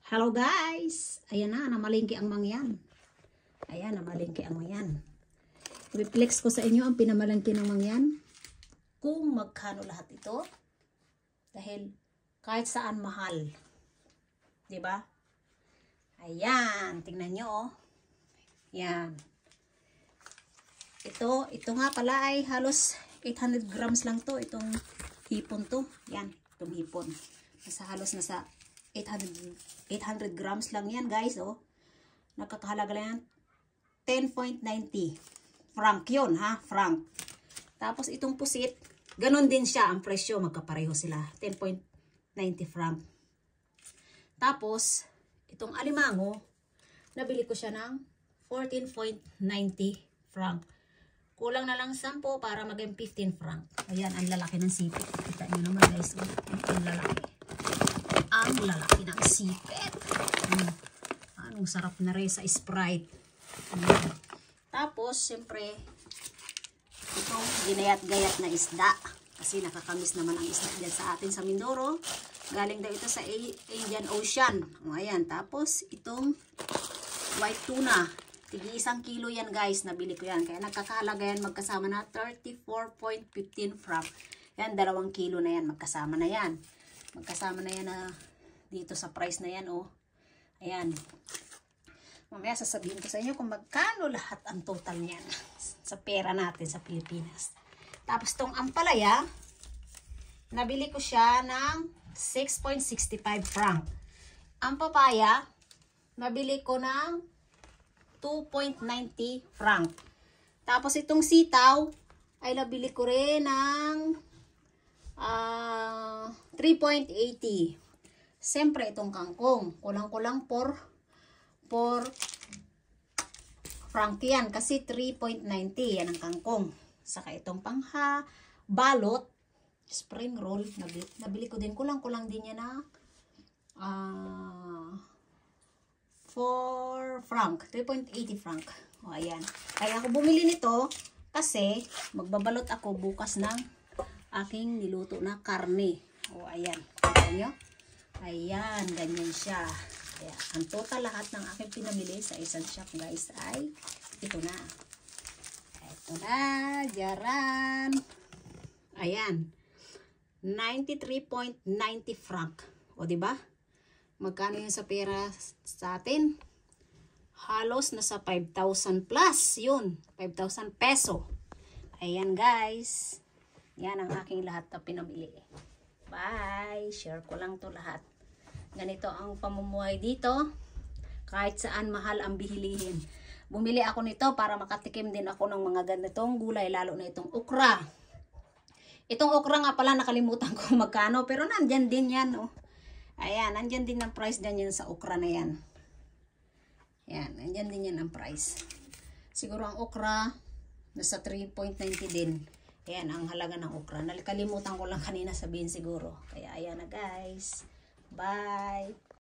Hello guys! Ayan na, namalingki ang mangyan. Ayan, namalingki ang mangyan. I-flex ko sa inyo ang pinamalingki ng mangyan. Kung magkano lahat ito. Dahil kahit saan mahal. Diba? Ayan, tingnan nyo oh. Ayan. Ito nga pala ay halos 800 grams lang to. Itong hipon to. Yan, itong hipon. Nasa 800 grams lang yan guys oh. Nakakahalaga lang yan 10.90 franc yun ha, franc. Tapos itong pusit, ganun din siya ang presyo, magkapareho sila, 10.90 franc. Tapos itong alimango, nabili ko siya ng 14.90 franc. Kulang na lang 10 para maging 15 franc. Ayan, ang lalaki ng sipit. Kita nyo naman guys, ang lalaki. Ang lalaki ng sipit. Anong sarap na rin sa Sprite. Tapos, siyempre, itong ginayat-gayat na isda. Kasi nakakamis naman ang isda dyan sa atin sa Mindoro. Galing daw ito sa Indian Ocean. O, ayan. Tapos, itong white tuna. Tigi 1 kilo yan guys. Nabili ko yan. Kaya nagkakahalaga yan magkasama na 34.15 franc. Yan, 2 kilo na yan. Magkasama na yan. Magkasama na yan na dito sa price na yan oh. Ayan. Mamaya sasabihin ko sa inyo kung magkano lahat ang total niyan sa pera natin sa Pilipinas. Tapos tong ampalaya, nabili ko siya ng 6.65 franc. Ang papaya, nabili ko ng 2.90 franc. Tapos itong sitaw, ay nabili ko rin ng 3.80. Siyempre itong kangkong, kulang-kulang 4 franc yan kasi 3.90 yan ang kangkong. Saka itong balot, spring roll, nabili ko din, kulang-kulang din yan na 4 franc, 3.80 franc. O ayan. Kaya ako bumili nito kasi magbabalot ako bukas ng aking niluto na karne. O ayan. Kita nyo? Ayan, ganyan siya. Kaya, ang total lahat ng aking pinamili sa isang shop guys ay ito na. Ito na, jaran. Ayan. 93.90 franc. O diba? Magkano yun sa pera sa atin? Halos nasa 5,000 plus. Yun, 5,000 peso. Ayan guys. Yan ang aking lahat na pinamili. Bye! Share ko lang to lahat. Ganito ang pamumuhay dito. Kahit saan mahal ang bihilihin. Bumili ako nito para makatikim din ako ng mga ganitong gulay. Lalo na itong okra. Itong okra nga pala nakalimutan ko magkano. Pero nandyan din yan. Oh. Ayan, nandyan din ang price dyan yan sa okra na yan. Ayan, nandyan din yan ang price. Siguro ang okra nasa 3.90 din. Ayan, ang halaga ng okra. Nakalimutan ko lang kanina sabihin siguro. Kaya ayan na guys. Bye!